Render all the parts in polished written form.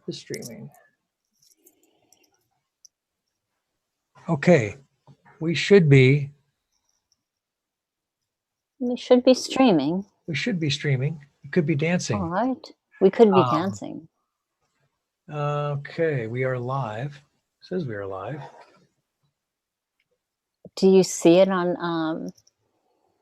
the streaming. Okay, we should be. We should be streaming. We should be streaming. We could be dancing. All right. We could be dancing. Okay, we are live. It says we are live. Do you see it on?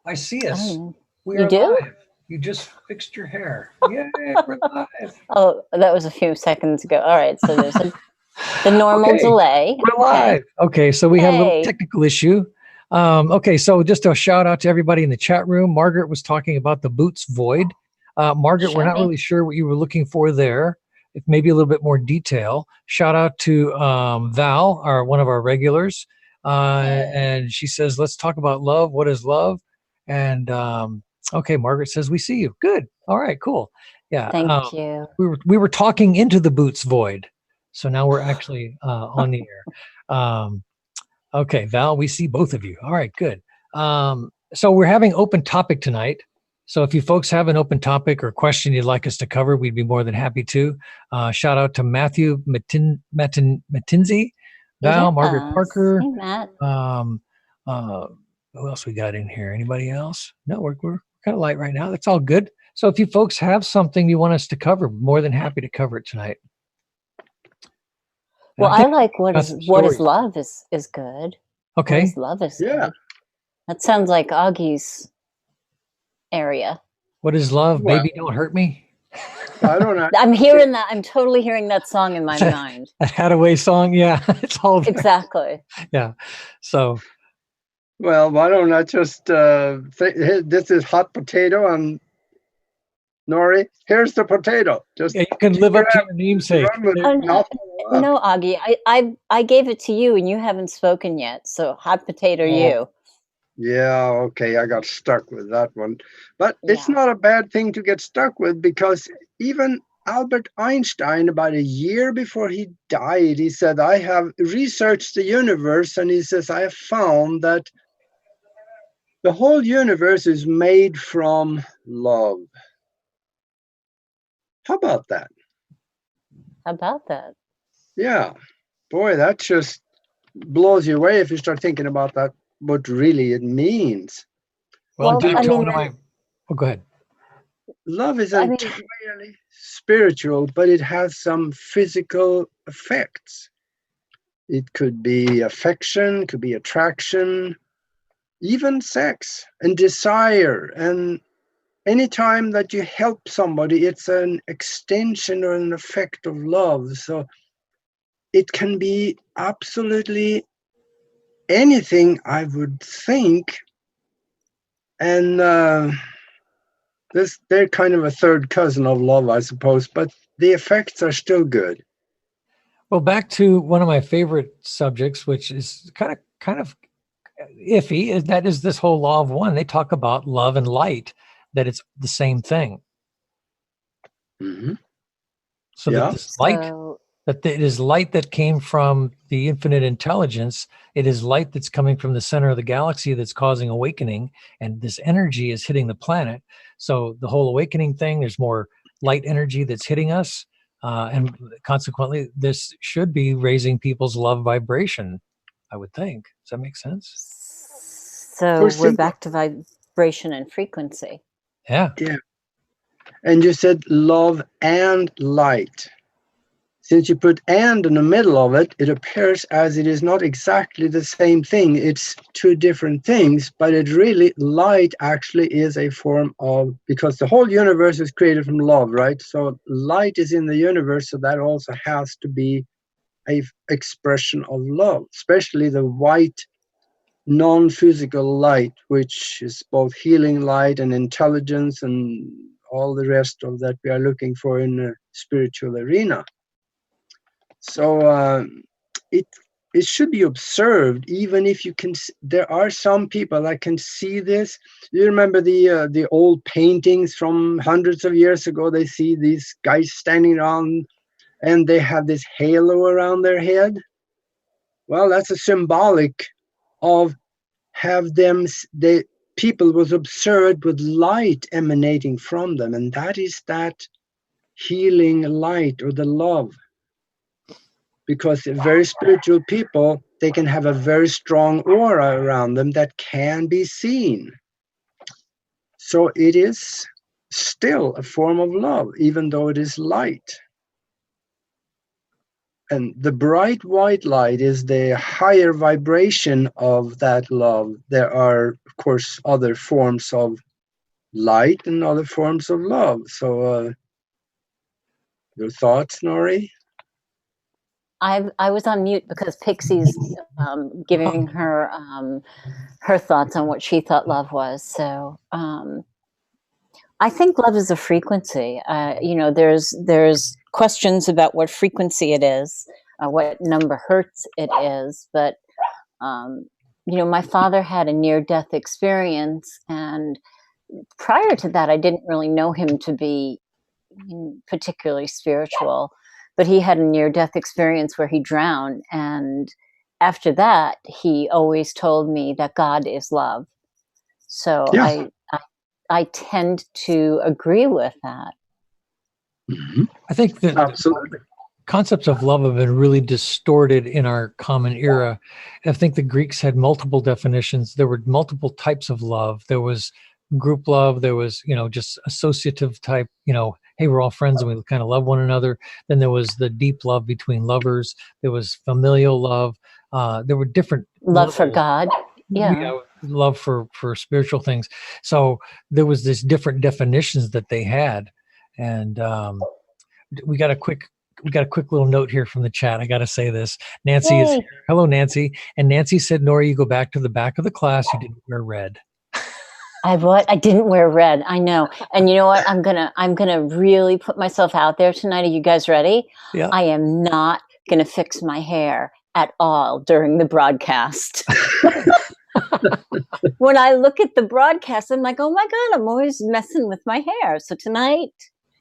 I see us. We You are do? live. You just fixed your hair. Yay, we're live. Oh, that was a few seconds ago. All right, so there's the normal delay. We're live. Okay, so we have a little technical issue. Okay, so just a shout out to everybody in the chat room. Margaret was talking about the boots void. Margaret, we're not really sure what you were looking for there. If maybe a little bit more detail. Shout out to Val, one of our regulars. And she says, let's talk about love. What is love? And okay, Margaret says, we see you. Good. All right, cool. Yeah. Thank you. We were talking into the boots void. So now we're actually on the air. Okay, Val, we see both of you. All right, good. So we're having open topic tonight. So if you folks have an open topic or question you'd like us to cover, we'd be more than happy to. Shout out to Matthew Matinzi, Val, Margaret Parker. Hey, Matt. Who else we got in here? Anybody else? No, we're kind of light right now. That's all good. So if you folks have something you want us to cover, more than happy to cover it tonight. Well, I like what is love is good. Okay. What is love is good. That sounds like Aage's area. What is love? Well, baby, don't hurt me. I don't know. I'm hearing that. I'm totally hearing that song in my mind. A Hadaway song. Yeah. It's all there. Exactly. Yeah. So. Well, why don't I just this is hot potato and Nori, here's the potato. Just you can live up to your namesake. No, Aage, I gave it to you and you haven't spoken yet. So hot potato you. Yeah, okay, I got stuck with that one. But it's not a bad thing to get stuck with, because even Albert Einstein, about a year before he died, he said, I have researched the universe, and he says, I have found that the whole universe is made from love. How about that? How about that? Yeah. Boy, that just blows you away if you start thinking about that, what really it means. Well, go ahead. Love is entirely spiritual, but it has some physical effects. It could be affection, could be attraction, even sex and desire. And anytime that you help somebody, it's an extension or an effect of love. So it can be absolutely anything, I would think. And they're kind of a third cousin of love, I suppose, but the effects are still good. Well, back to one of my favorite subjects, which is kind of iffy, is that is this whole law of one. They talk about love and light, that it's the same thing. Mm-hmm. So that this light, that it is light that came from the infinite intelligence. It is light that's coming from the center of the galaxy that's causing awakening, and this energy is hitting the planet. So the whole awakening thing, there's more light energy that's hitting us, and consequently, this should be raising people's love vibration, I would think. Does that make sense? So we're back to vibration and frequency. Yeah. Yeah. And you said love and light. Since you put "and" in the middle of it, it appears as it is not exactly the same thing. It's two different things, but it really, light actually is a form of, because the whole universe is created from love, right? So light is in the universe, so that also has to be an expression of love, especially the white, non-physical light, which is both healing light and intelligence and all the rest of that we are looking for in the spiritual arena. So it should be observed, even if you can. There are some people that can see this. You remember the old paintings from hundreds of years ago? They see these guys standing around, and they have this halo around their head. Well, that's a symbolic of the people was observed with light emanating from them, and that is that healing light or the love because very spiritual people, they can have a very strong aura around them that can be seen. So it is still a form of love, even though it is light. And the bright white light is the higher vibration of that love. There are, of course, other forms of light and other forms of love. So your thoughts, Nori? I was on mute because Pixie's giving her her thoughts on what she thought love was. So I think love is a frequency. You know, there's questions about what frequency it is, what number hertz it is, but you know, my father had a near-death experience, and prior to that, I didn't really know him to be particularly spiritual, but he had a near-death experience where he drowned, and after that, he always told me that God is love. So Yeah. I tend to agree with that. Mm-hmm. I think that Absolutely. Concepts of love have been really distorted in our common era. I think the Greeks had multiple definitions. There were multiple types of love. There was group love. There was, you know, just associative type, you know, hey, we're all friends and we kind of love one another. Then there was the deep love between lovers. There was familial love. There were different love for levels. God. Yeah. Love for spiritual things. So there was this different definitions that they had. And we got a quick little note here from the chat. I got to say this. Nancy is here. Hello, Nancy. And Nancy said, Nori, you go back to the back of the class. You didn't wear red. I didn't wear red. I know. And you know what? I'm gonna really put myself out there tonight. Are you guys ready? Yeah. I am not gonna fix my hair at all during the broadcast. When I look at the broadcast, I'm like, oh my God, I'm always messing with my hair. So tonight,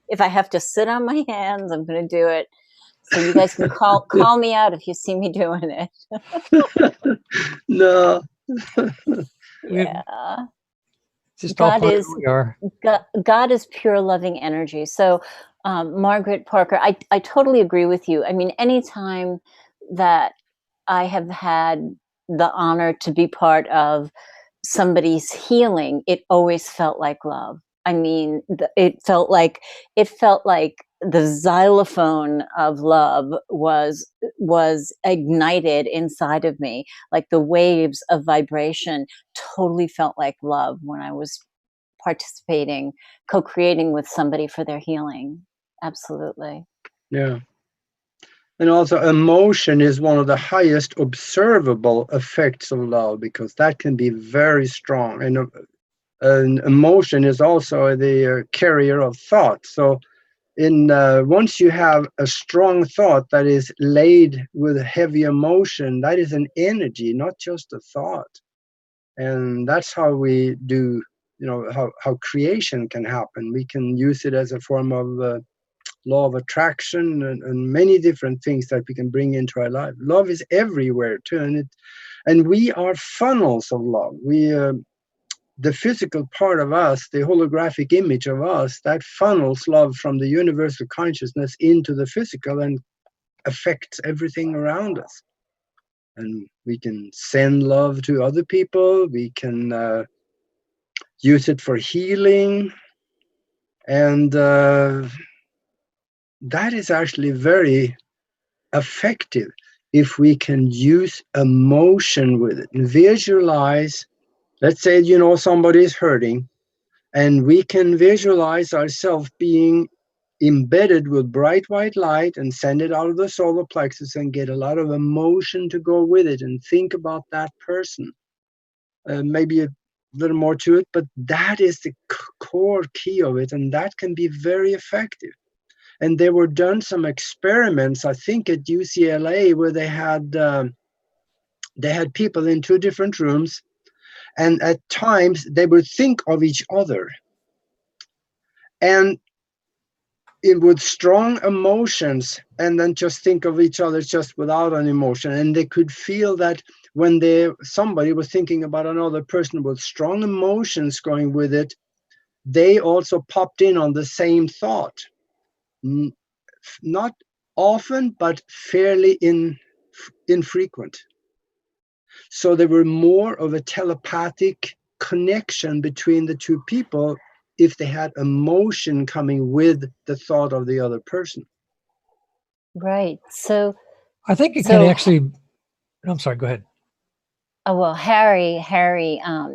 if I have to sit on my hands, I'm going to do it. So you guys can call me out if you see me doing it. No. Yeah. Just God is who we are. God is pure loving energy. So Margaret Parker, I totally agree with you. I mean, anytime that I have had the honor to be part of somebody's healing, it always felt like love. I mean, it felt like the xylophone of love was ignited inside of me. Like the waves of vibration totally felt like love when I was participating, co-creating with somebody for their healing. Absolutely. Yeah. And also emotion is one of the highest observable effects of love, because that can be very strong. And emotion is also the carrier of thought. So once you have a strong thought that is laid with heavy emotion, that is an energy, not just a thought. And that's how we do, you know, how creation can happen. We can use it as a form of law of attraction and many different things that we can bring into our life. Love is everywhere too, and we are funnels of love. The physical part of us, the holographic image of us, that funnels love from the universal consciousness into the physical and affects everything around us. And we can send love to other people. We can use it for healing, and that is actually very effective if we can use emotion with it and visualize. Let's say, you know, somebody is hurting, and we can visualize ourselves being embedded with bright white light and send it out of the solar plexus and get a lot of emotion to go with it and think about that person. Maybe a little more to it, but that is the core key of it, and that can be very effective. And there were done some experiments, I think at UCLA, where they had people in two different rooms, and at times they would think of each other, and with strong emotions, and then just think of each other just without an emotion. And they could feel that when somebody was thinking about another person with strong emotions going with it, they also popped in on the same thought. Not often, but fairly infrequent. So there were more of a telepathic connection between the two people if they had emotion coming with the thought of the other person. Right. So I think it can actually, I'm sorry, go ahead. Oh, well, Harry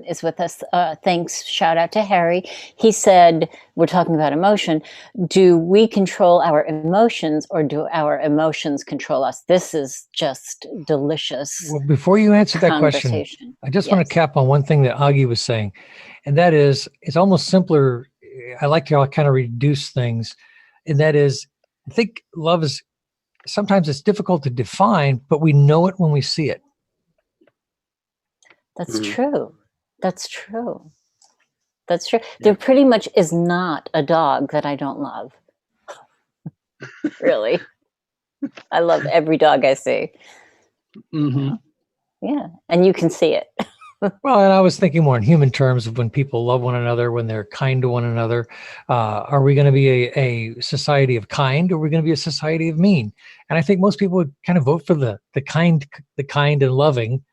is with us. Thanks. Shout out to Harry. He said, we're talking about emotion. Do we control our emotions, or do our emotions control us? This is just delicious. Well, before you answer that question, I just want to cap on one thing that Aage was saying, and that is, it's almost simpler. I like to kind of reduce things, and that is, I think love is, sometimes it's difficult to define, but we know it when we see it. That's true. That's true. That's true. There pretty much is not a dog that I don't love. Really. I love every dog I see. Yeah. And you can see it. Well, and I was thinking more in human terms of when people love one another, when they're kind to one another. Are we going to be a society of kind, or are we going to be a society of mean? And I think most people would kind of vote for the kind and loving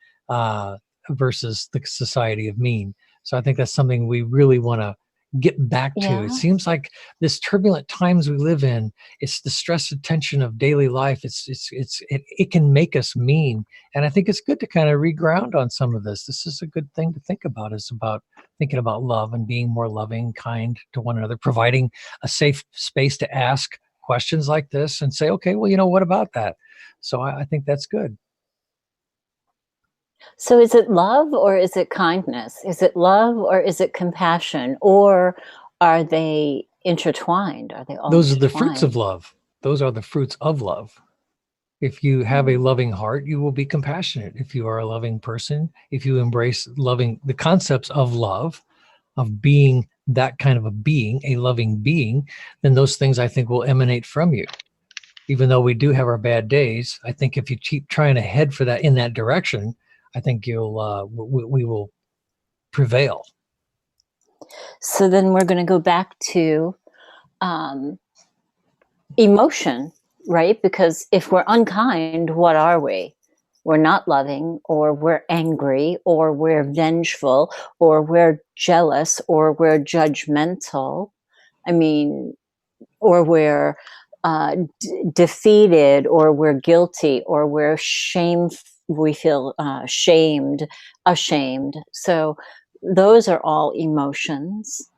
versus the society of mean. So I think that's something we really want to get back to. It seems like this turbulent times we live in, it's the stress and tension of daily life. It can make us mean. And I think it's good to kind of reground on some of this. This is a good thing to think about, is about thinking about love and being more loving, kind to one another, providing a safe space to ask questions like this and say, okay, well, what about that? So I think that's good. So is it love, or is it kindness? Is it love, or is it compassion? Or are they intertwined? Are they all Those are the fruits of love. Those are the fruits of love. If you have a loving heart, you will be compassionate. If you are a loving person, if you embrace loving, the concepts of love, of being that kind of a being, a loving being, then those things I think will emanate from you. Even though we do have our bad days, I think if you keep trying to head for that in that direction, I think we will prevail. So then we're going to go back to emotion, right? Because if we're unkind, what are we? We're not loving, or we're angry, or we're vengeful, or we're jealous, or we're judgmental. I mean, or we're defeated, or we're guilty, or we're we feel ashamed. So those are all emotions.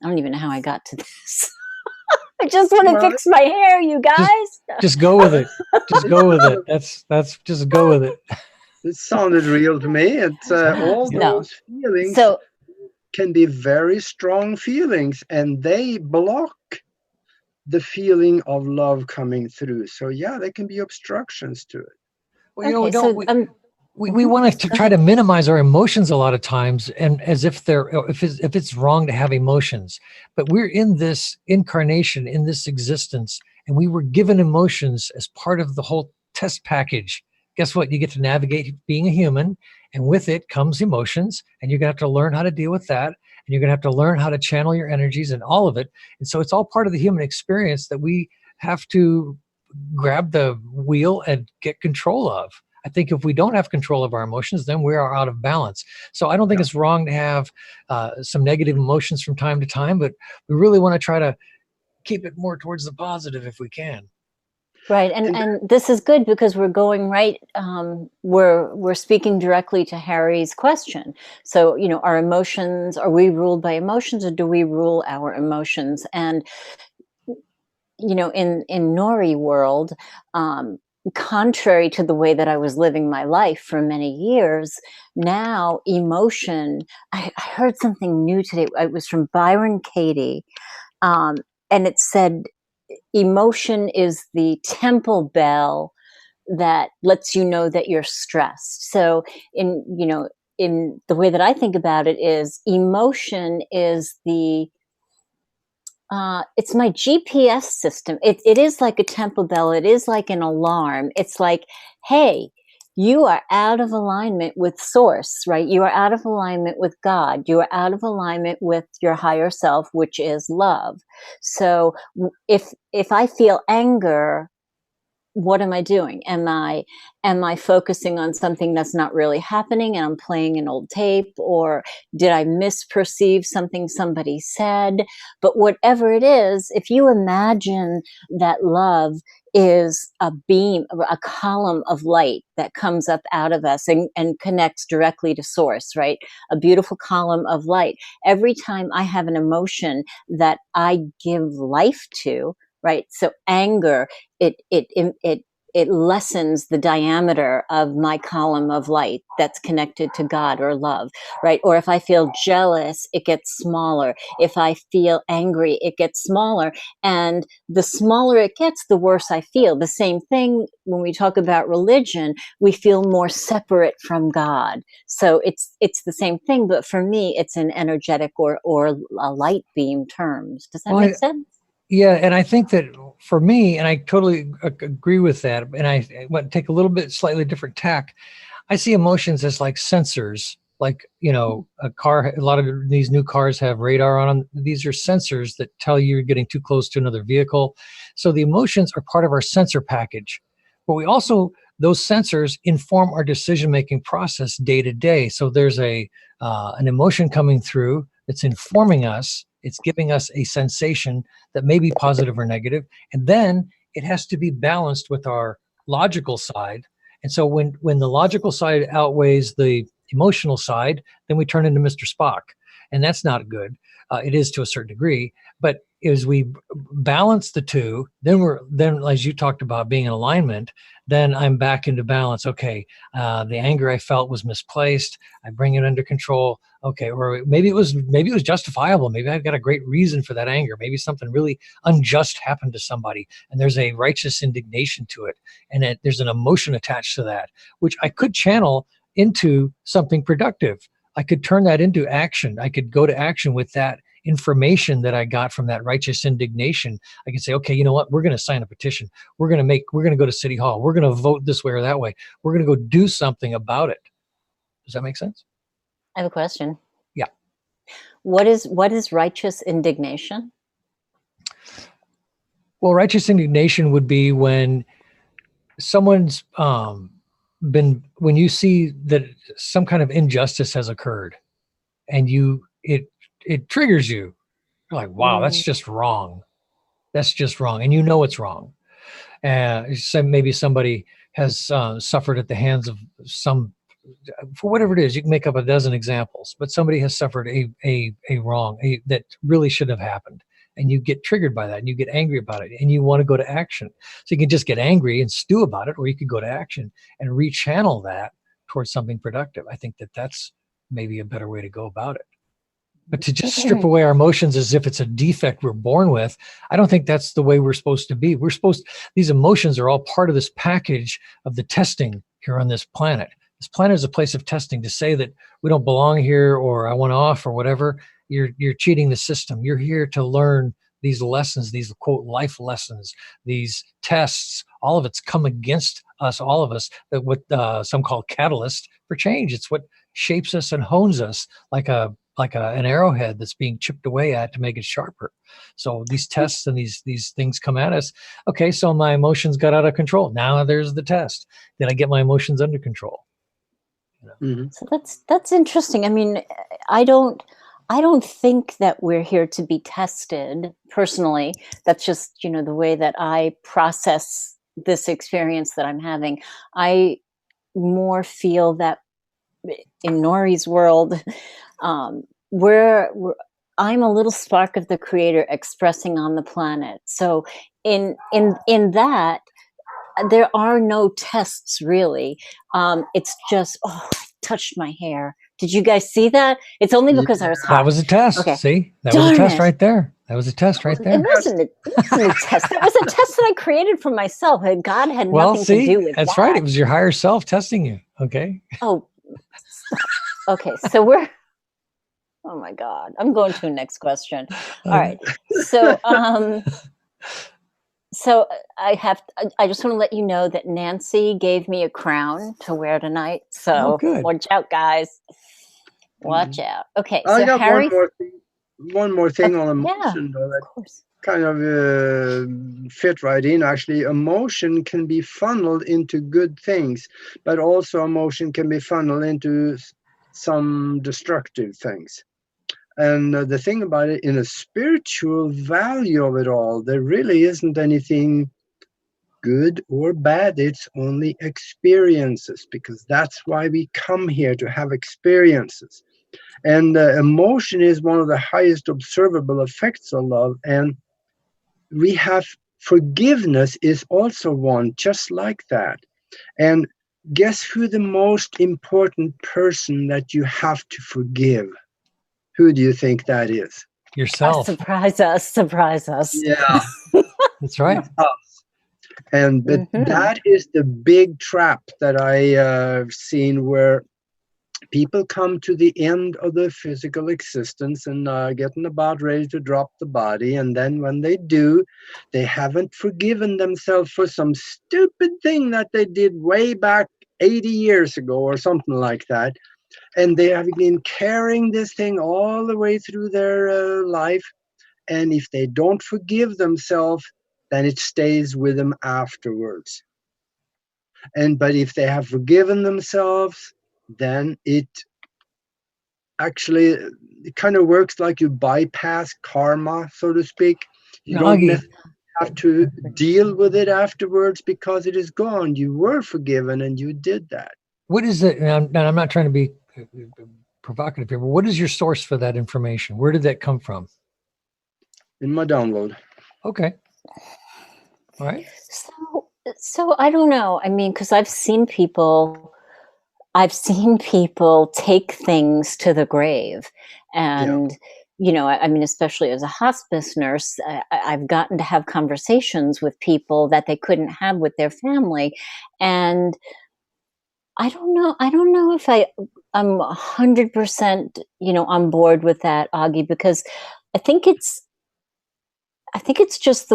I don't even know how I got to this. I just want to fix my hair, you guys. Just go with it. Just go with it. That's just go with it. It sounded real to me. It's all those feelings can be very strong feelings, and they block the feeling of love coming through. So they can be obstructions to it. Well, we want to try to minimize our emotions a lot of times, and as if if it's wrong to have emotions. But we're in this incarnation, in this existence, and we were given emotions as part of the whole test package. Guess what? You get to navigate being a human, and with it comes emotions, and you're going to have to learn how to deal with that, and you're going to have to learn how to channel your energies and all of it. And so it's all part of the human experience that we have to grab the wheel and get control of. I think if we don't have control of our emotions, then we are out of balance. So I don't think it's wrong to have some negative emotions from time to time, but we really want to try to keep it more towards the positive if we can. Right. And this is good, because we're going right. We're speaking directly to Harry's question. So, our emotions, are we ruled by emotions, or do we rule our emotions? And, in Nori world, contrary to the way that I was living my life for many years, now emotion, I heard something new today. It was from Byron Katie. And it said, emotion is the temple bell that lets you know that you're stressed. So in the way that I think about it, is emotion is it's my GPS system. It is like a temple bell. It is like an alarm. It's like, hey, you are out of alignment with source, right? You are out of alignment with God. You are out of alignment with your higher self, which is love. So if I feel anger, what am I doing? Am I focusing on something that's not really happening and I'm playing an old tape, or did I misperceive something somebody said? But whatever it is, if you imagine that love is a beam, a column of light that comes up out of us and connects directly to source, right? A beautiful column of light. Every time I have an emotion that I give life to, right? So anger, it lessens the diameter of my column of light that's connected to God or love, right? Or if I feel jealous, it gets smaller. If I feel angry, it gets smaller. And the smaller it gets, the worse I feel. The same thing when we talk about religion, we feel more separate from God. So it's the same thing, but for me, it's in energetic or a light beam terms. Does that make sense? Yeah, and I think that for me, and I totally agree with that, and I want to take a little bit slightly different tack. I see emotions as like sensors, like, a car, a lot of these new cars have radar on them. These are sensors that tell you you're getting too close to another vehicle. So the emotions are part of our sensor package, but we also, those sensors inform our decision-making process day to day. So there's an emotion coming through that's informing us. It's giving us a sensation that may be positive or negative, and then it has to be balanced with our logical side. And so when the logical side outweighs the emotional side, then we turn into Mr. Spock, and that's not good. It is to a certain degree, but as we balance the two, then as you talked about being in alignment, then I'm back into balance. Okay, the anger I felt was misplaced. I bring it under control. Okay, or maybe it was justifiable. Maybe I've got a great reason for that anger. Maybe something really unjust happened to somebody, and there's a righteous indignation to it, and there's an emotion attached to that, which I could channel into something productive. I could turn that into action. I could go to action with that information that I got from that righteous indignation. I can say, okay, you know what? We're going to sign a petition. We're going to go to City Hall. We're going to vote this way or that way. We're going to go do something about it. Does that make sense? I have a question. Yeah. What is righteous indignation? Well, righteous indignation would be when someone's when you see that some kind of injustice has occurred, and it triggers you. You're like, wow, that's just wrong. That's just wrong, and it's wrong. Maybe somebody has suffered at the hands of some, for whatever it is. You can make up a dozen examples, but somebody has suffered a wrong that really should have happened, and you get triggered by that, and you get angry about it, and you want to go to action. So you can just get angry and stew about it, or you could go to action and rechannel that towards something productive. I think that's maybe a better way to go about it. But to just strip away our emotions as if it's a defect we're born with, I don't think that's the way we're supposed to be. These emotions are all part of this package of the testing here on this planet. This planet is a place of testing. To say that we don't belong here, or I want off, or whatever, you're cheating the system. You're here to learn these lessons, these quote life lessons, these tests. All of it's come against us, all of us, that what some call catalyst for change. It's what shapes us and hones us like an arrowhead that's being chipped away at to make it sharper. So these tests and these things come at us. Okay, so my emotions got out of control. Now there's the test. Did I get my emotions under control? So that's interesting. I mean, I don't think that we're here to be tested personally. That's just, the way that I process this experience that I'm having. I more feel that in Nori's world, I'm a little spark of the creator expressing on the planet. So in that, there are no tests really. It's just, I touched my hair. Did you guys see that? It's only because I was hot. That was a test. Okay. See, that was a test right there. That was a test right there. It wasn't a test. That was a test that I created for myself. God had nothing to do with that. That's right. It was your higher self testing you. Okay. Oh, okay. So oh my God, I'm going to the next question. All right. So, so I just want to let you know that Nancy gave me a crown to wear tonight. So watch out, guys. Watch out. Okay. I so got Harry, one more thing on emotion. Yeah, though, of course. kind of fit right in. Actually, emotion can be funneled into good things, but also emotion can be funneled into some destructive things. And the thing about it, in a spiritual value of it all, there really isn't anything good or bad. It's only experiences, because that's why we come here, to have experiences. And emotion is one of the highest observable effects of love. And we have forgiveness is also one just like that. And guess who the most important person that you have to forgive? Who do you think that is? Yourself. Surprise us, surprise us. Yeah. That's right. And but that is the big trap that I've seen, where people come to the end of their physical existence and getting about ready to drop the body. And then when they do, they haven't forgiven themselves for some stupid thing that they did way back 80 years ago or something like that. And they have been carrying this thing all the way through their life. And if they don't forgive themselves, then it stays with them afterwards. But if they have forgiven themselves, then it actually, it kind of works like you bypass karma, so to speak. You don't necessarily have to deal with it afterwards, because it is gone. You were forgiven and you did that. What is it? And I'm not trying to be provocative here, but what is your source for that information? Where did that come from? In my download. Okay. All right. So I don't know. I mean, because I've seen people take things to the grave. And, you know, I mean, especially as a hospice nurse, I've gotten to have conversations with people that they couldn't have with their family. And I don't know if I'm 100%, you know, on board with that, Aage, because I think it's just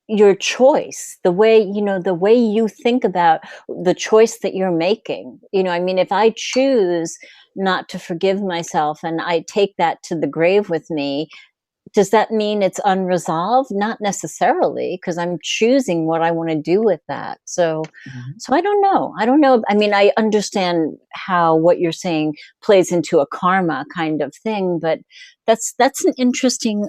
your choice, the way you think about the choice that you're making. You know, I mean, if I choose not to forgive myself and I take that to the grave with me, does that mean it's unresolved? Not necessarily, because I'm choosing what I want to do with that. So I don't know. I mean, I understand how what you're saying plays into a karma kind of thing, but that's an interesting,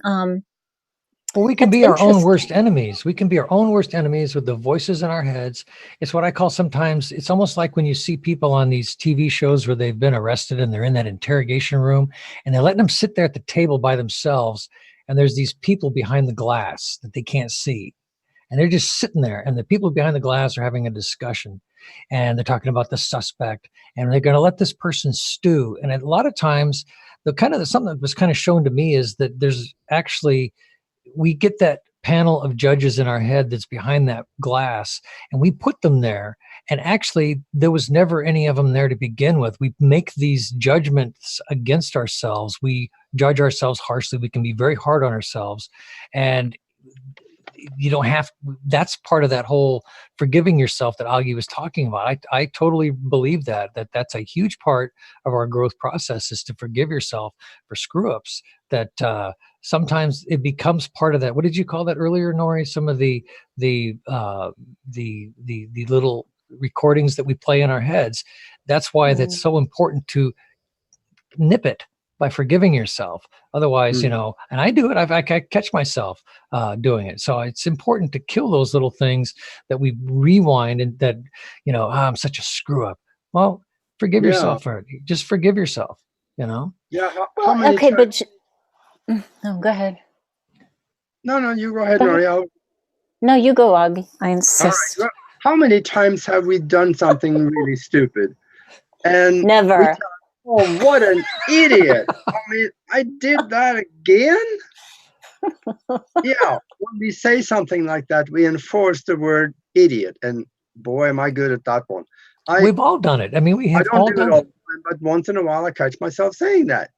well, we can be our own worst enemies. We can be our own worst enemies with the voices in our heads. It's what I call sometimes, it's almost like when you see people on these TV shows where they've been arrested and they're in that interrogation room and they're letting them sit there at the table by themselves. And there's these people behind the glass that they can't see. And they're just sitting there. And the people behind the glass are having a discussion. And they're talking about the suspect. And they're going to let this person stew. And a lot of times, something that was kind of shown to me is that there's actually, we get that panel of judges in our head that's behind that glass, and we put them there. And actually, there was never any of them there to begin with. We make these judgments against ourselves. We judge ourselves harshly. We can be very hard on ourselves. And you don't have, that's part of that whole forgiving yourself that Aage was talking about. I totally believe that's a huge part of our growth process, is to forgive yourself for screw ups that, sometimes it becomes part of that. What did you call that earlier, Nori? Some of the little recordings that we play in our heads. That's why that's so important to nip it by forgiving yourself. Otherwise, you know, and I do it. I catch myself doing it. So it's important to kill those little things that we rewind and that, you know, I'm such a screw up. Well, forgive yourself for it. Just forgive yourself, you know? Yeah. How many okay, times? No, go ahead. No, you go ahead, Nori. No, you go, Aage. I insist. All right. How many times have we done something really stupid? And never. Oh, what an idiot. I mean, I did that again? Yeah, when we say something like that, we enforce the word idiot. And boy, am I good at that one. We've all done it. I mean, we have all done it. But once in a while, I catch myself saying that.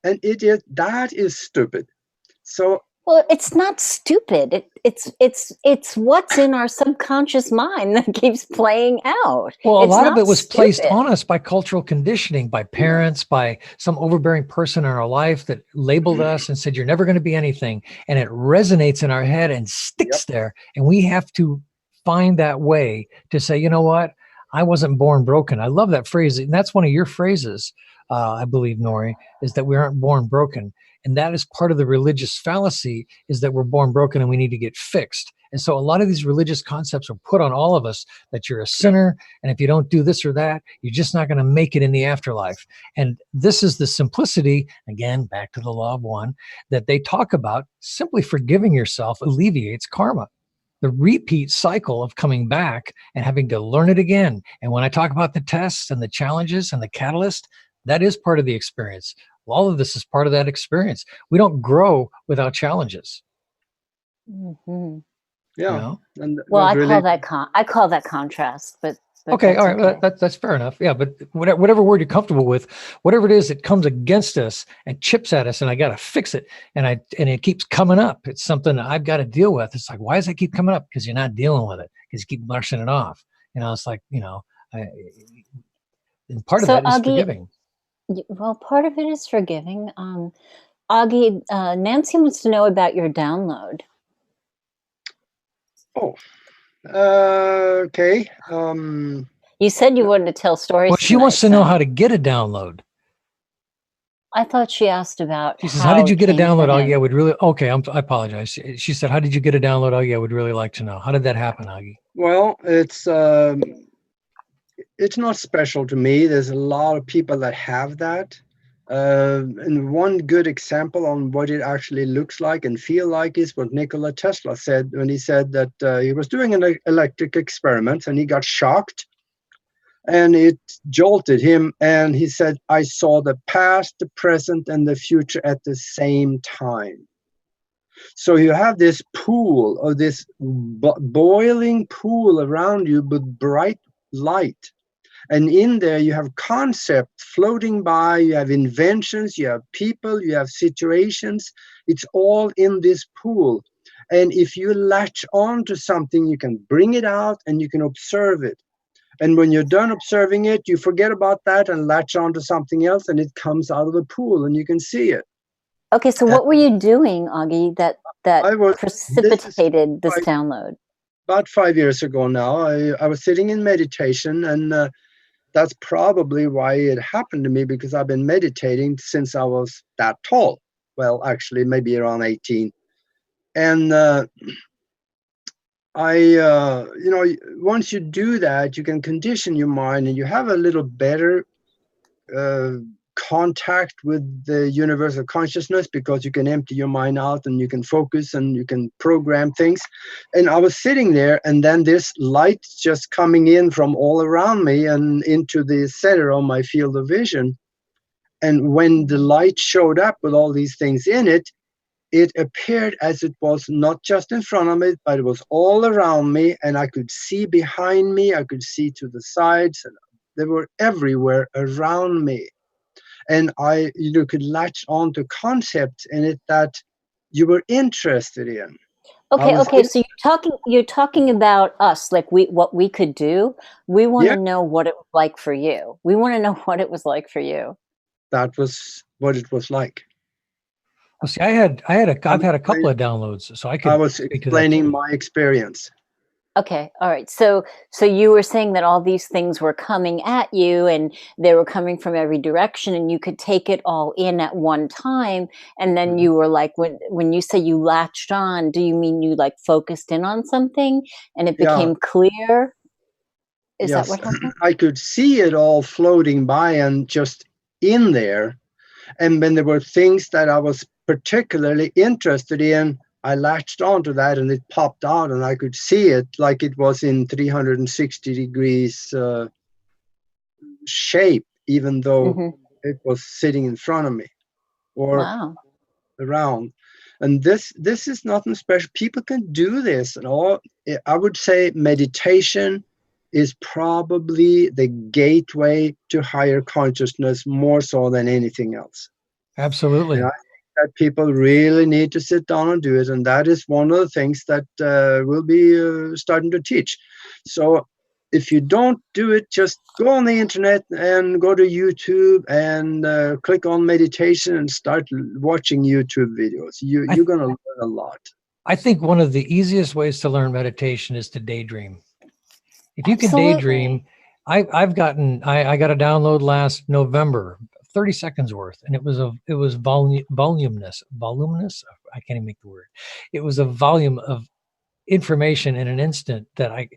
And idiot, that is stupid. So Well, it's not stupid. It's what's in our subconscious mind that keeps playing out. Well, a It's lot of not it was placed stupid. on us by cultural conditioning, by parents, by some overbearing person in our life that labeled us and said, you're never going to be anything. And it resonates in our head and sticks there. And we have to find that way to say, you know what? I wasn't born broken. I love that phrase. And that's one of your phrases, I believe, Nori, is that we aren't born broken. And that is part of the religious fallacy, is that we're born broken and we need to get fixed. And so a lot of these religious concepts are put on all of us, that you're a sinner, and if you don't do this or that, you're just not going to make it in the afterlife. And this is the simplicity, again, back to the law of one, that they talk about. Simply forgiving yourself alleviates karma. The repeat cycle of coming back and having to learn it again. And when I talk about the tests and the challenges and the catalyst, that is part of the experience. All of this is part of that experience. We don't grow without challenges. Mm-hmm. Yeah. You know? And Well, I really, call that contrast, but Okay, all right, okay. that's fair enough. Yeah, but whatever word you're comfortable with, whatever it is that comes against us and chips at us, and I got to fix it, and it keeps coming up. It's something I've got to deal with. It's like, why does it keep coming up? Because you're not dealing with it. Because you keep brushing it off. It's like, and part of So that is Aage, forgiving. well, part of it is forgiving. Aage, Nancy wants to know about your download. oh, okay. You said you wanted to tell stories. Well, she wants to know how to get a download. I thought she asked about. She says, "How did you get a download?" Augie, I would really. Okay, I apologize. She said, "How did you get a download?" Augie, I would really like to know. How did that happen, Augie? Well, it's not special to me. There's a lot of people that have that. And one good example on what it actually looks like and feel like is what Nikola Tesla said when he said that he was doing an electric experiment and he got shocked and it jolted him. And he said, I saw the past, the present, and the future at the same time. So you have this pool, or this boiling pool around you with bright light. And in there you have concepts floating by, you have inventions, you have people, you have situations. It's all in this pool. And if you latch on to something, you can bring it out and you can observe it. And when you're done observing it, you forget about that and latch on to something else, and it comes out of the pool and you can see it. Okay, so what were you doing, Aage, that precipitated this download? About 5 years ago now, I was sitting in meditation, and that's probably why it happened to me, because I've been meditating since I was that tall. Well, actually, maybe around 18. And once you do that, you can condition your mind and you have a little better contact with the universal consciousness, because you can empty your mind out and you can focus and you can program things. And I was sitting there, and then this light just coming in from all around me and into the center of my field of vision. And when the light showed up with all these things in it, it appeared as it was not just in front of me, but it was all around me, and I could see behind me, I could see to the sides, and they were everywhere around me. And you could latch on to concepts in it that you were interested in. Okay. So you're talking about us, like what we could do. We want to know what it was like for you. We want to know what it was like for you. That was what it was like. Well, see, I've had a couple of downloads, so I was explaining my experience. Okay. All right. So you were saying that all these things were coming at you, and they were coming from every direction, and you could take it all in at one time. And then you were like, when you say you latched on, do you mean you like focused in on something and it became clear? Is that what happened? I could see it all floating by and just in there. And when there were things that I was particularly interested in, I latched onto that and it popped out, and I could see it like it was in 360 degrees shape, even though it was sitting in front of me or around. And this is nothing special. People can do this, and all. I would say meditation is probably the gateway to higher consciousness, more so than anything else. Absolutely. that people really need to sit down and do it, and that is one of the things that we'll be starting to teach. So if you don't do it, just go on the internet and go to YouTube and click on meditation and start watching YouTube videos. You're going to learn a lot. I think one of the easiest ways to learn meditation is to daydream. If you can daydream, I got a download last November, 30 seconds worth, and it was voluminous. I can't even make the word. It was a volume of information in an instant I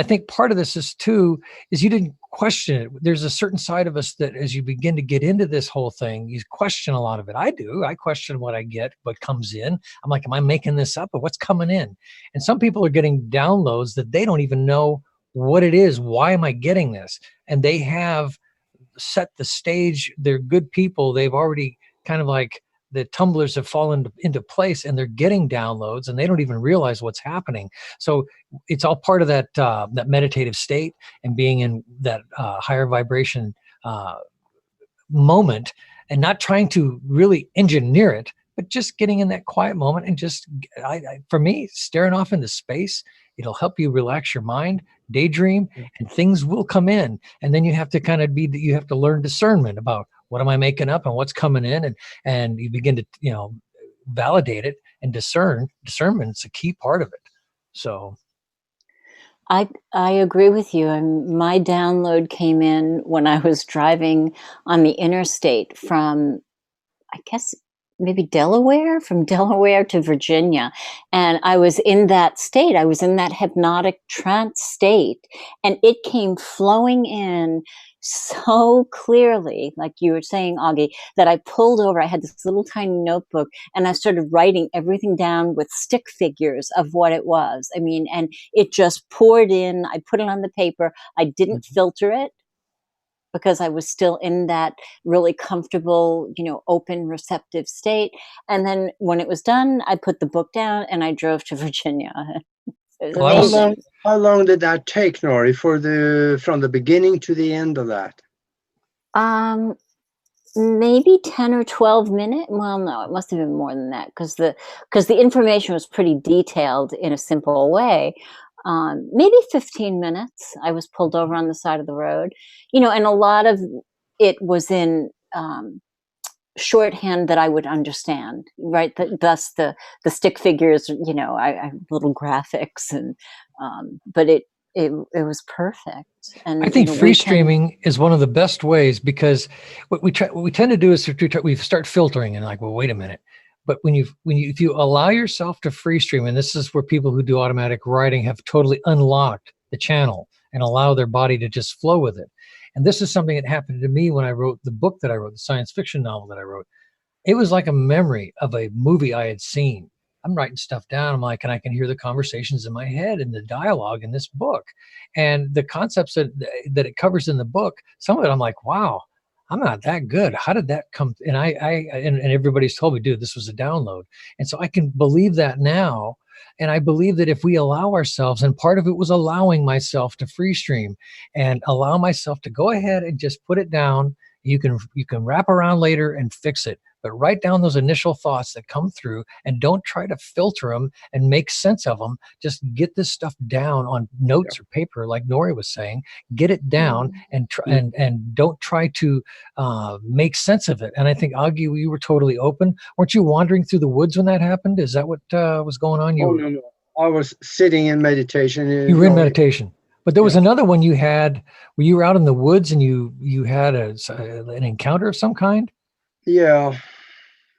think part of this is you didn't question it. There's a certain side of us that as you begin to get into this whole thing, you question a lot of it. I do. I question what I get, what comes in. I'm like, am I making this up or what's coming in? And some people are getting downloads that they don't even know what it is. Why am I getting this? And they have set the stage. They're good people. They've already kind of like the tumblers have fallen into place and they're getting downloads and they don't even realize what's happening. So it's all part of that meditative state and being in that higher vibration moment and not trying to really engineer it, but just getting in that quiet moment and just, for me, staring off into space. It'll help you relax your mind, daydream, and things will come in. And then you have to you have to learn discernment about what am I making up and what's coming in, and you begin to validate it and discern. Discernment's a key part of it. So I agree with you. And my download came in when I was driving on the interstate from, I guess, maybe Delaware, from Delaware to Virginia. And I was in that state. I was in that hypnotic trance state. And it came flowing in so clearly, like you were saying, Aage, that I pulled over. I had this little tiny notebook and I started writing everything down with stick figures of what it was. I mean, and it just poured in. I put it on the paper. I didn't filter it, because I was still in that really comfortable, open, receptive state. And then when it was done, I put the book down and I drove to Virginia. How long did that take, Nori, from the beginning to the end of that? Maybe 10 or 12 minutes. Well, no, it must have been more than that because the information was pretty detailed in a simple way. Maybe 15 minutes. I was pulled over on the side of the road, and a lot of it was in shorthand that I would understand, right? Thus the stick figures, I little graphics, and but it was perfect. And I think free streaming is one of the best ways, because what we tend to do is we start filtering and like, well, wait a minute. But if you allow yourself to free stream, and this is where people who do automatic writing have totally unlocked the channel and allow their body to just flow with it. And this is something that happened to me when I wrote the book that I wrote, the science fiction novel that I wrote. It was like a memory of a movie I had seen. I'm writing stuff down. I'm like, and I can hear the conversations in my head and the dialogue in this book. And the concepts that it covers in the book, some of it I'm like, wow, I'm not that good. How did that come? And and everybody's told me, dude, this was a download. And so I can believe that now. And I believe that if we allow ourselves, and part of it was allowing myself to free stream and allow myself to go ahead and just put it down. You can wrap around later and fix it, but write down those initial thoughts that come through and don't try to filter them and make sense of them. Just get this stuff down on notes or paper, like Nori was saying. Get it down and don't try to make sense of it. And I think, Aage, you were totally open. Weren't you wandering through the woods when that happened? Is that what was going on? No. I was sitting in meditation. You were in meditation. But there was another one you had where you were out in the woods and you had an encounter of some kind. Yeah,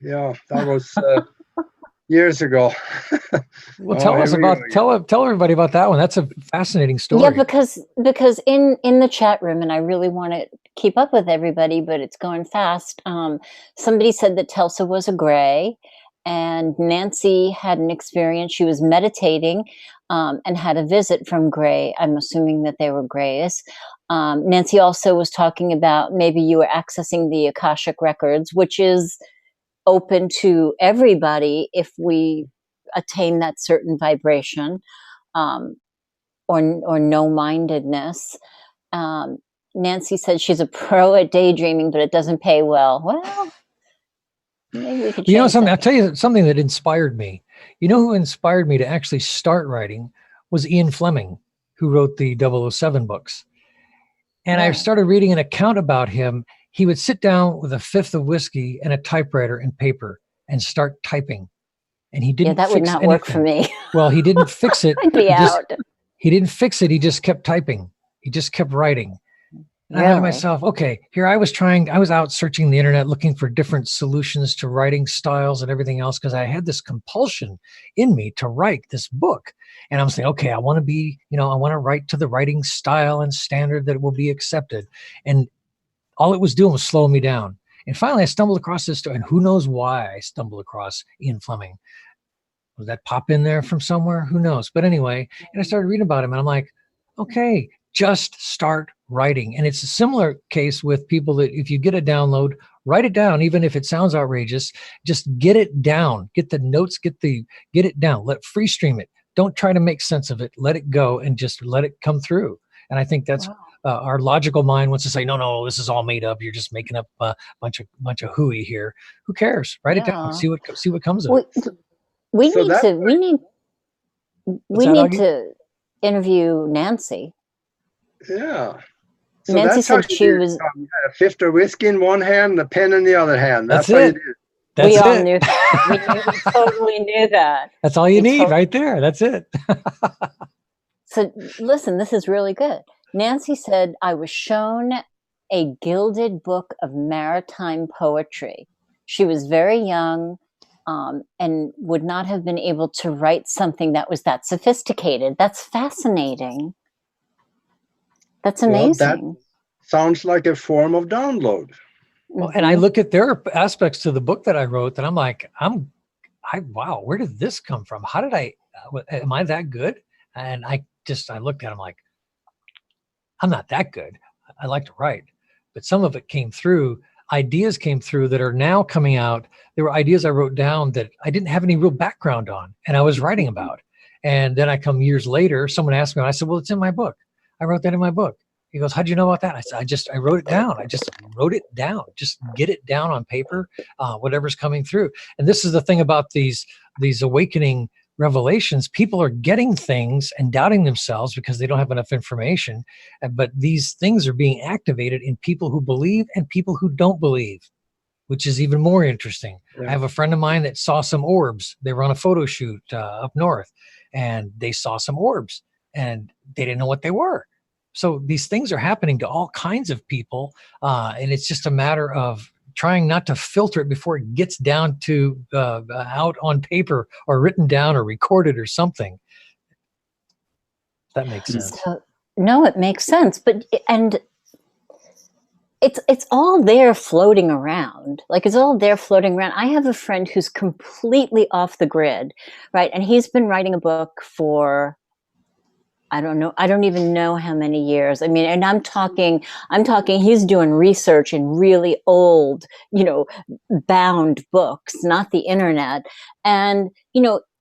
that was years ago. Well, tell everybody about that one. That's a fascinating story. Yeah, because in the chat room, and I really want to keep up with everybody, but it's going fast. Somebody said that Tulsa was a gray, and Nancy had an experience. She was meditating and had a visit from gray. I'm assuming that they were grays. Nancy also was talking about maybe you were accessing the Akashic records, which is open to everybody if we attain that certain vibration or no-mindedness. Nancy said she's a pro at daydreaming, but it doesn't pay well. Well, Maybe we could You know change something, I'll that. tell you something that inspired me. You know who inspired me to actually start writing was Ian Fleming, who wrote the 007 books. And I Really? started reading an account about him. He would sit down with a fifth of whiskey and a typewriter and paper and start typing. And he Yeah, didn't that would fix not anything. work for me. Well, he didn't fix it. I'd be out. He didn't fix it. He just kept typing. He just kept writing. And I thought to Really? myself, okay, here I was out searching the internet looking for different solutions to writing styles and everything else because I had this compulsion in me to write this book. And I'm saying, okay, I want to write to the writing style and standard that will be accepted. And all it was doing was slowing me down. And finally, I stumbled across this story, and who knows why I stumbled across Ian Fleming. Was that pop in there from somewhere? Who knows? But anyway, and I started reading about him, and I'm like, okay, just start writing. And it's a similar case with people that if you get a download, write it down, even if it sounds outrageous. Just get it down, get the notes, get it down. Let free stream it. Don't try to make sense of it. Let it go and just let it come through. And I think that's our logical mind wants to say, no, this is all made up. You're just making up a bunch of hooey here. Who cares? Write it down. See what comes of it. We need to interview Nancy. Yeah. So Nancy said she was a fifth of whiskey in one hand and a pen in the other hand. That's how it. you do it. That's we all it. knew that. We totally knew that. That's all you need right there. That's it. So listen, this is really good. Nancy said, I was shown a gilded book of maritime poetry. She was very young and would not have been able to write something that was that sophisticated. That's fascinating. That's amazing. Well, that sounds like a form of download. Well, and I look at their aspects to the book that I wrote, and I'm like, wow, where did this come from? How did am I that good? And I looked at them like, I'm not that good. I like to write, but some of it came through. Ideas came through that are now coming out. There were ideas I wrote down that I didn't have any real background on, and I was writing about. And then I come years later, someone asked me, and I said, well, it's in my book. I wrote that in my book. He goes, how'd you know about that? I said, I wrote it down. I just wrote it down. Just get it down on paper, whatever's coming through. And this is the thing about these awakening revelations. People are getting things and doubting themselves because they don't have enough information. But these things are being activated in people who believe and people who don't believe, which is even more interesting. Yeah. I have a friend of mine that saw some orbs. They were on a photo shoot up north, and they saw some orbs, and they didn't know what they were. So these things are happening to all kinds of people, and it's just a matter of trying not to filter it before it gets down to out on paper or written down or recorded or something. That makes sense. No, it makes sense. But it's all there floating around. Like it's all there floating around. I have a friend who's completely off the grid, right? And he's been writing a book for, I don't know. I don't even know how many years. I mean, and I'm talking, he's doing research in really old, bound books, not the internet. And,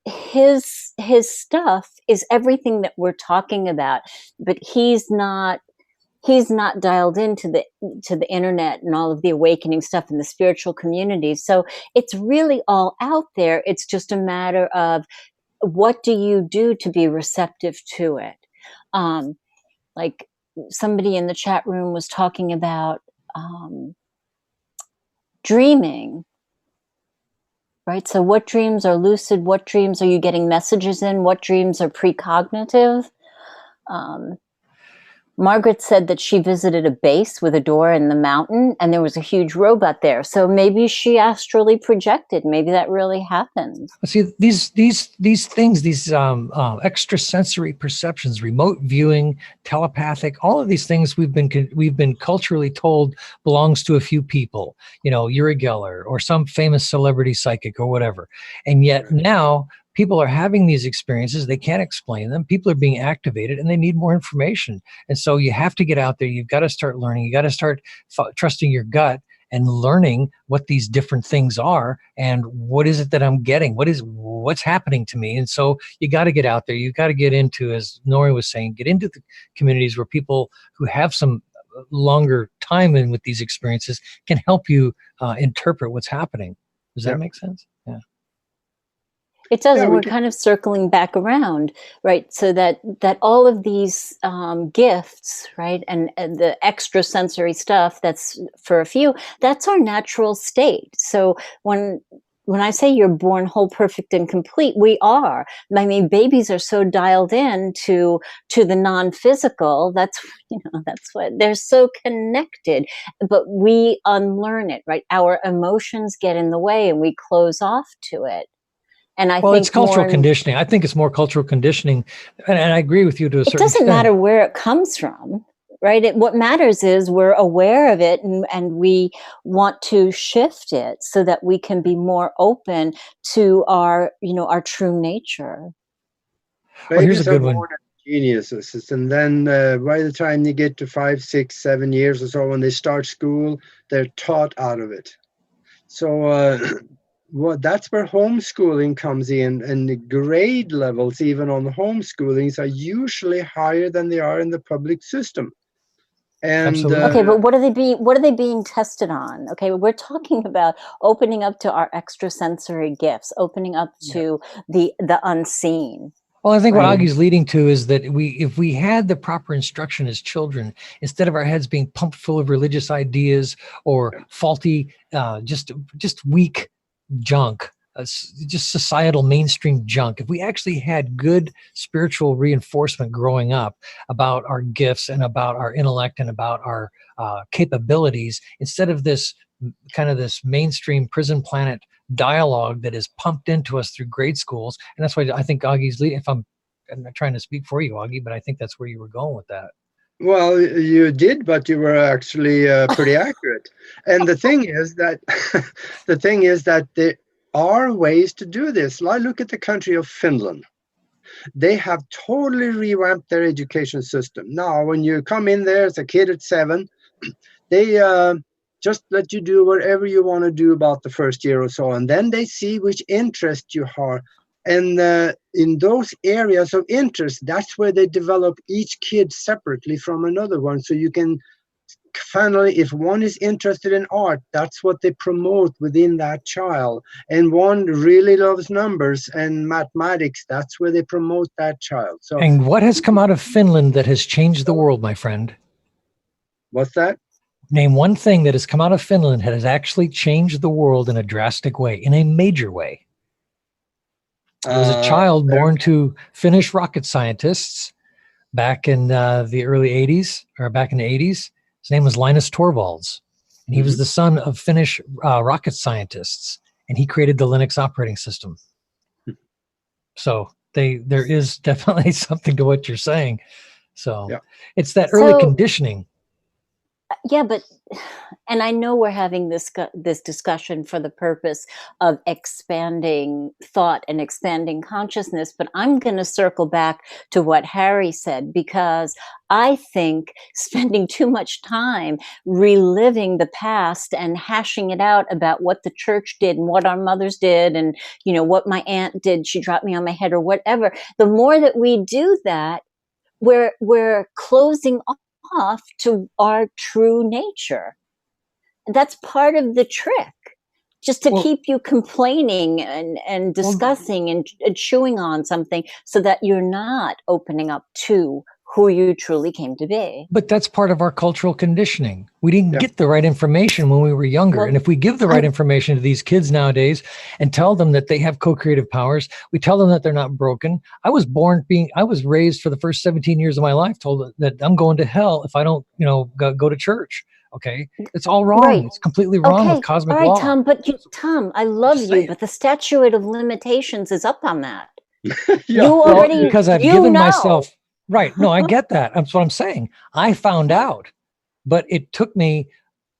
his stuff is everything that we're talking about, but he's not dialed into the internet and all of the awakening stuff in the spiritual community. So it's really all out there. It's just a matter of, what do you do to be receptive to it? Like somebody in the chat room was talking about dreaming, right? So what dreams are lucid? What dreams are you getting messages in? What dreams are precognitive? Margaret said that she visited a base with a door in the mountain and there was a huge robot there. So maybe she astrally projected. Maybe that really happened. See, these things, these extrasensory perceptions, remote viewing, telepathic, all of these things we've been culturally told belongs to a few people, Uri Geller or some famous celebrity psychic or whatever. And yet now people are having these experiences. They can't explain them. People are being activated and they need more information. And so you have to get out there. You've got to start learning. You got to start trusting your gut and learning what these different things are and what is it that I'm getting? What's happening to me? And so you got to get out there. You got to get into, as Nori was saying, get into the communities where people who have some longer time in with these experiences can help you interpret what's happening. Does that make sense? Yeah. It does, Yeah, and we we're can- kind of circling back around, right? So that all of these gifts, right, and the extrasensory stuff that's for a few, that's our natural state. So when I say you're born whole, perfect, and complete, we are. I mean, babies are so dialed in to the non-physical. That's that's what they're so connected. But we unlearn it, right? Our emotions get in the way, and we close off to it. And I Well, think it's cultural conditioning. I think it's more cultural conditioning. And I agree with you to a certain extent. It doesn't matter where it comes from, right? What matters is we're aware of it, and we want to shift it so that we can be more open to our, our true nature. Well, here's a Babies are good one. born as geniuses, and then by the time they get to 5, 6, 7 years or so, when they start school, they're taught out of it. So that's where homeschooling comes in, and the grade levels even on homeschoolings are usually higher than they are in the public system. And Absolutely. Okay, but what are they being tested on? Okay, we're talking about opening up to our extrasensory gifts, opening up to the unseen. Well, I think Right. what Aage's leading to is that if we had the proper instruction as children, instead of our heads being pumped full of religious ideas or faulty, just weak junk, just societal mainstream junk, if we actually had good spiritual reinforcement growing up about our gifts and about our intellect and about our capabilities, instead of this mainstream prison planet dialogue that is pumped into us through grade schools. And that's why I think Aage's leading. I'm not trying to speak for you, Aage, but I think that's where you were going with that. Well, you did, but you were actually pretty accurate. And the thing is that there are ways to do this. Like, look at the country of Finland. They have totally revamped their education system. Now, when you come in there as a kid at 7, they just let you do whatever you want to do about the first year or so, and then they see which interest you have. And in those areas of interest, that's where they develop each kid separately from another one. So you can finally, if one is interested in art, that's what they promote within that child. And one really loves numbers and mathematics, that's where they promote that child. So, and what has come out of Finland that has changed the world, my friend? What's that? Name one thing that has come out of Finland that has actually changed the world in a drastic way, in a major way. There was a child born to Finnish rocket scientists back in the early 80s, or back in the 80s. His name was Linus Torvalds, and he was the son of Finnish rocket scientists, and he created the Linux operating system. So there is definitely something to what you're saying. So it's that early conditioning. Yeah, but, and I know we're having this discussion for the purpose of expanding thought and expanding consciousness, but I'm going to circle back to what Harry said, because I think spending too much time reliving the past and hashing it out about what the church did and what our mothers did and, what my aunt did, she dropped me on my head or whatever, the more that we do that, we're closing off to our true nature. And that's part of the trick, just to keep you complaining and discussing and chewing on something so that you're not opening up to who you truly came to be. But that's part of our cultural conditioning. We didn't get the right information when we were younger. And if we give the right information to these kids nowadays and tell them that they have co-creative powers, we tell them that they're not broken. I was raised for the first 17 years of my life told that I'm going to hell if I don't, go to church. Okay. It's all wrong. Right. It's completely wrong with cosmic law. Tom, Tom, I love you, but the statute of limitations is up on that. Because I've given myself. Right. No, I get that. That's what I'm saying. I found out, but it took me,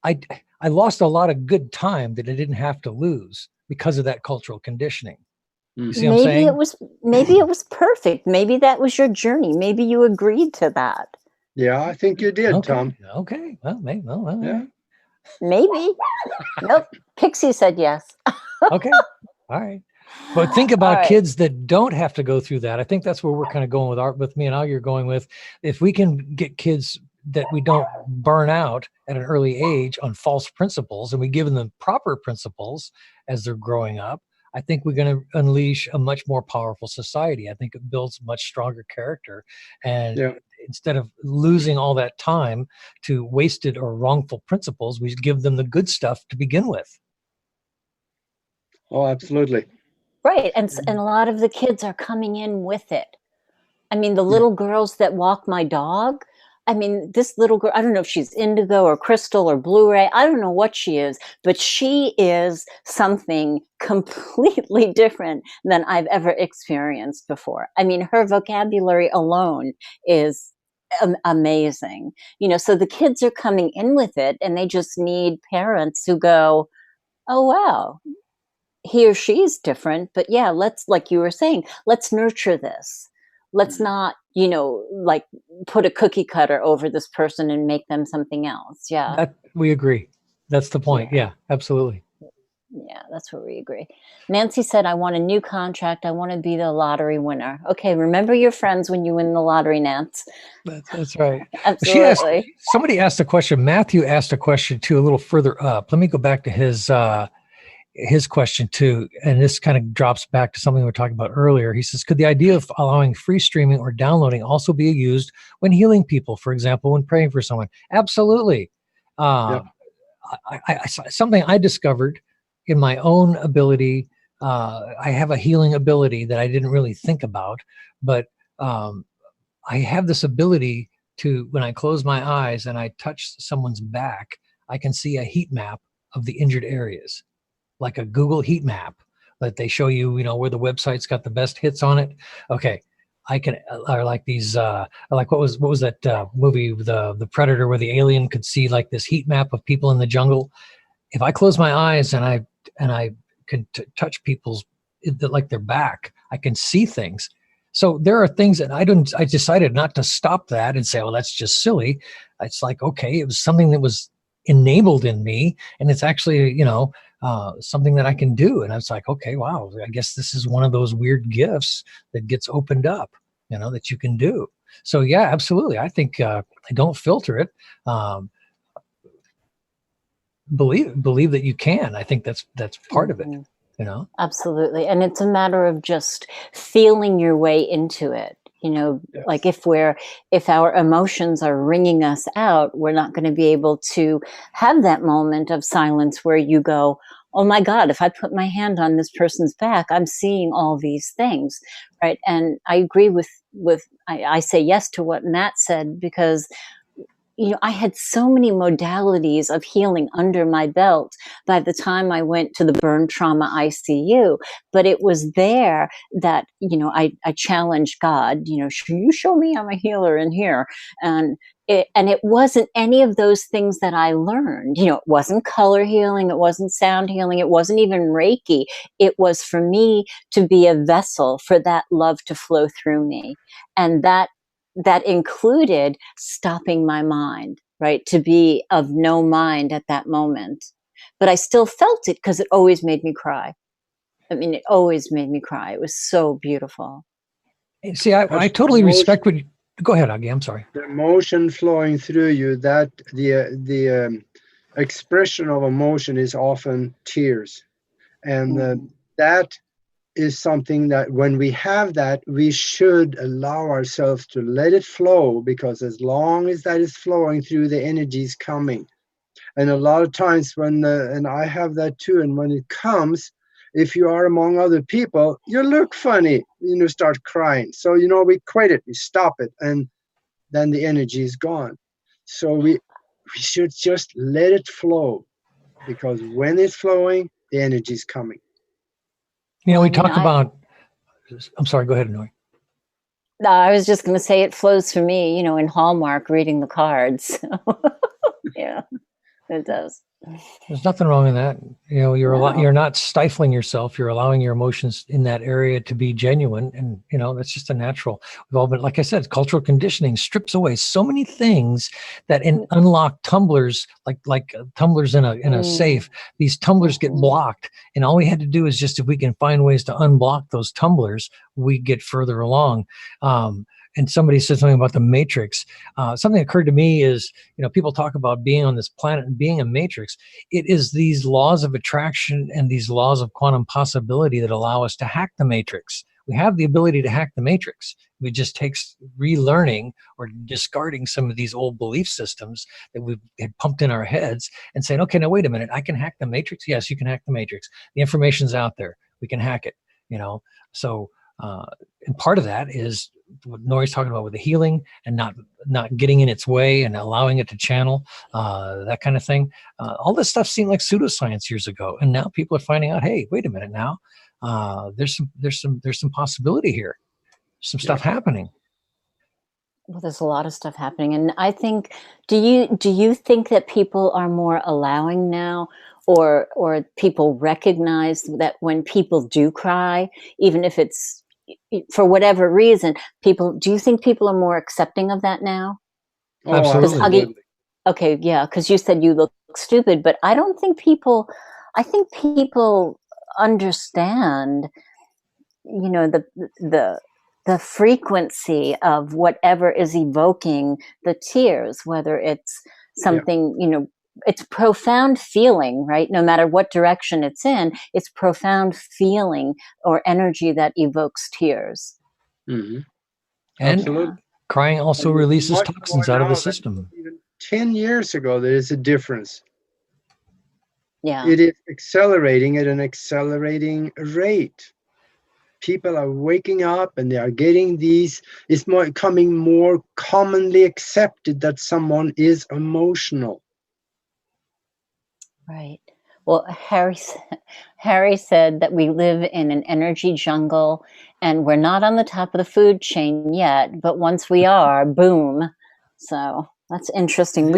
I lost a lot of good time that I didn't have to lose because of that cultural conditioning. You see what I'm saying? Maybe it was perfect. Maybe that was your journey. Maybe you agreed to that. Yeah, I think you did, Tom. Okay. Well, maybe. Maybe. Nope. Pixie said yes. Okay. All right. But think about kids that don't have to go through that. I think that's where we're kind of going with me and how you're going with. If we can get kids that we don't burn out at an early age on false principles, and we give them proper principles as they're growing up, I think we're going to unleash a much more powerful society. I think it builds much stronger character. And instead of losing all that time to wasted or wrongful principles, we give them the good stuff to begin with. Oh, absolutely. Right. And a lot of the kids are coming in with it. I mean, the little girls that walk my dog, I mean, this little girl, I don't know if she's indigo or crystal or Blu-ray. I don't know what she is, but she is something completely different than I've ever experienced before. I mean, her vocabulary alone is amazing. You know, so the kids are coming in with it, and they just need parents who go, oh, wow, he or she's different. But yeah, let's, like you were saying, let's nurture this. Let's not, you know, like put a cookie cutter over this person and make them something else. Yeah. We agree. That's the point. Yeah, absolutely. Yeah, that's where we agree. Nancy said, I want a new contract. I want to be the lottery winner. Okay, remember your friends when you win the lottery, Nance. That's right. Absolutely. Somebody asked a question. Matthew asked a question too, a little further up. Let me go back to his question too, and this kind of drops back to something we were talking about earlier. He says, could the idea of allowing free streaming or downloading also be used when healing people, for example, when praying for someone? Absolutely. Something I discovered in my own ability, I have a healing ability that I didn't really think about, but I have this ability to, when I close my eyes and I touch someone's back, I can see a heat map of the injured areas, like a Google heat map that they show you, you know, where the website's got the best hits on it. Okay. I can, or like these, like what was that movie, the Predator, where the alien could see like this heat map of people in the jungle. If I close my eyes and I can touch people's, like their back, I can see things. So there are things that I decided not to stop that and say, well, that's just silly. It's like, okay, it was something that was enabled in me, and it's actually, you know, something that I can do. And I was like, okay, wow, I guess this is one of those weird gifts that gets opened up, you know, that you can do. So yeah, absolutely. I think I don't filter it. Believe that you can. I think that's part of it, you know. Absolutely. And it's a matter of just feeling your way into it. You know, like if our emotions are wringing us out, we're not going to be able to have that moment of silence where you go, oh my God, if I put my hand on this person's back, I'm seeing all these things, right? And I agree I say yes to what Matt said, because you know, I had so many modalities of healing under my belt by the time I went to the burn trauma ICU. But it was there that, you know, I challenged God, you know, you show me I'm a healer in here. And it wasn't any of those things that I learned. You know, it wasn't color healing. It wasn't sound healing. It wasn't even Reiki. It was for me to be a vessel for that love to flow through me. And that included stopping my mind, right? To be of no mind at that moment. But I still felt it because it always made me cry. I mean, it always made me cry. It was so beautiful. See, I totally respect what you, go ahead, Aage, I'm sorry. The emotion flowing through you, that the expression of emotion is often tears. And that is something that when we have that, we should allow ourselves to let it flow, because as long as that is flowing through, the energy is coming. And a lot of times when, and I have that too, and when it comes, if you are among other people, you look funny, you know, start crying. So, you know, we quit it, we stop it, and then the energy is gone. So we should just let it flow, because when it's flowing, the energy is coming. You know, we talk about, I'm sorry, go ahead, Nori. No, I was just going to say it flows for me, you know, in Hallmark, reading the cards. Yeah, it does. There's nothing wrong in that. You know, you're not stifling yourself. You're allowing your emotions in that area to be genuine. And, you know, that's just a natural. We've all been, like I said, cultural conditioning strips away so many things that unlock tumblers, like tumblers in a safe. These tumblers get blocked. And all we had to do is just, if we can find ways to unblock those tumblers, we get further along. and somebody said something about the matrix. Something occurred to me is, people talk about being on this planet and being a matrix. It is these laws of attraction and these laws of quantum possibility that allow us to hack the matrix. We have the ability to hack the matrix. It just takes relearning or discarding some of these old belief systems that we had pumped in our heads and saying, okay, now wait a minute, I can hack the matrix. Yes, you can hack the matrix. The information's out there. We can hack it, So, and part of that is what Nori's talking about with the healing and not getting in its way and allowing it to channel, that kind of thing. All this stuff seemed like pseudoscience years ago, and now people are finding out, hey, wait a minute now. There's some possibility here, some stuff happening. Well, there's a lot of stuff happening, and I think, do you think that people are more allowing now, or people recognize that when people do cry, even if it's for whatever reason, do you think people are more accepting of that now? Absolutely. Okay, yeah, because you said you look stupid, but I think people understand, the frequency of whatever is evoking the tears, whether it's something, it's profound feeling, right? No matter what direction it's in, it's profound feeling or energy that evokes tears. Mm-hmm. And absolutely. Crying also releases toxins out of the system. Even 10 years ago, there is a difference. Yeah. It is accelerating at an accelerating rate. People are waking up and they are getting these, it's becoming more commonly accepted that someone is emotional. Right. Well, Harry said that we live in an energy jungle and we're not on the top of the food chain yet, but once we are, boom. So that's interesting.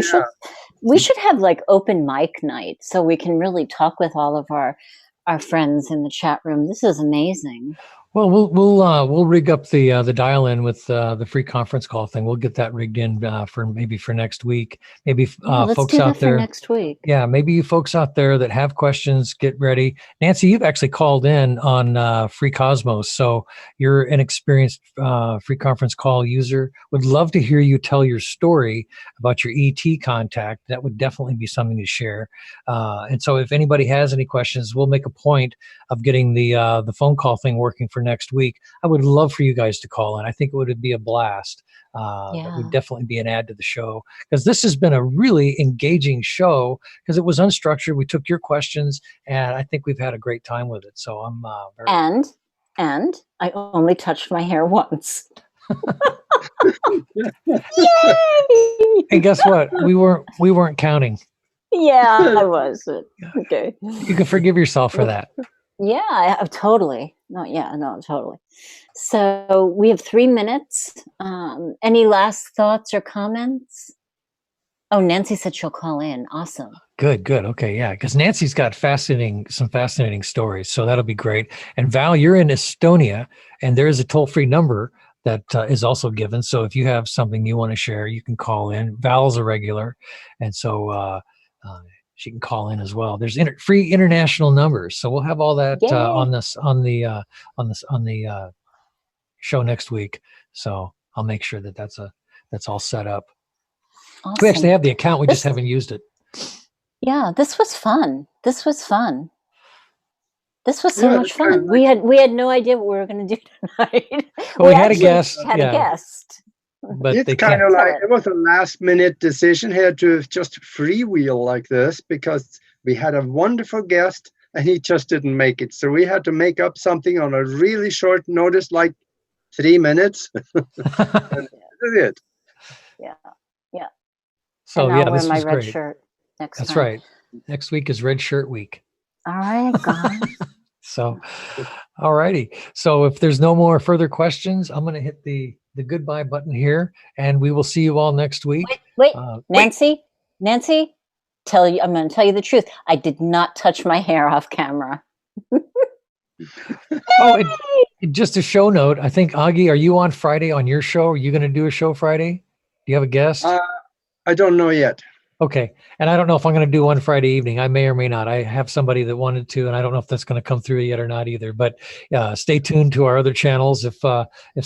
We should have like open mic night so we can really talk with all of our friends in the chat room. This is amazing. Well, we'll rig up the dial in with the free conference call thing. We'll get that rigged in for next week. Maybe let's folks do that out there for next week. Yeah, maybe you folks out there that have questions, get ready. Nancy, you've actually called in on Free Cosmos, so you're an experienced free conference call user. Would love to hear you tell your story about your ET contact. That would definitely be something to share. And so, if anybody has any questions, we'll make a point of getting the phone call thing working for next week. I would love for you guys to call in. I think it would be a blast. That would definitely be an add to the show, because this has been a really engaging show because it was unstructured. We took your questions and I think we've had a great time with it. So I'm very and I only touched my hair once. Yay! And guess what? We weren't counting. Yeah, I was. Okay. You can forgive yourself for that. Yeah, totally. No, totally. So we have 3 minutes. Any last thoughts or comments? Oh, Nancy said she'll call in. Awesome. Good. Okay, yeah, because Nancy's got some fascinating stories, so that'll be great. And Val, you're in Estonia, and there is a toll-free number that is also given. So if you have something you want to share, you can call in. Val's a regular, and so she can call in as well. There's free international numbers, so we'll have all that on the show next week. So I'll make sure that's all set up. Awesome. We actually have the account. We just haven't used it. Yeah, this was fun. This was so much fun. We had no idea what we were going to do tonight. Well, we had a guest. A guest. But it's kind of like it was a last minute decision here to just freewheel like this, because we had a wonderful guest and he just didn't make it. So we had to make up something on a really short notice, like 3 minutes. And that's it. Yeah. So and I'll this wear my was red great. shirt next That's time. right. Next week is Red Shirt Week. All right, guys. So, all righty. So if there's no more further questions, I'm going to hit the goodbye button here, and we will see you all next week. Wait, Nancy, I'm going to tell you the truth. I did not touch my hair off camera. Just a show note. I think, Aage, are you on Friday on your show? Are you going to do a show Friday? Do you have a guest? I don't know yet. Okay. And I don't know if I'm going to do one Friday evening. I may or may not. I have somebody that wanted to, and I don't know if that's going to come through yet or not either. But stay tuned to our other channels. If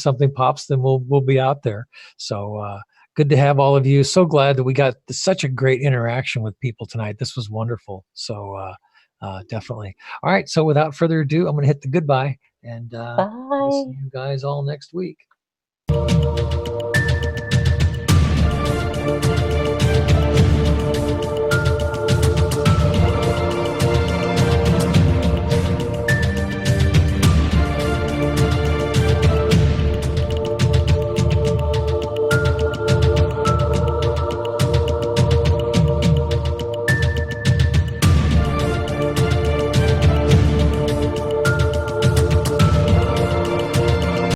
something pops, then we'll be out there. So good to have all of you. So glad that we got such a great interaction with people tonight. This was wonderful. So definitely. All right. So without further ado, I'm going to hit the goodbye, and we'll see Bye. you guys all next week.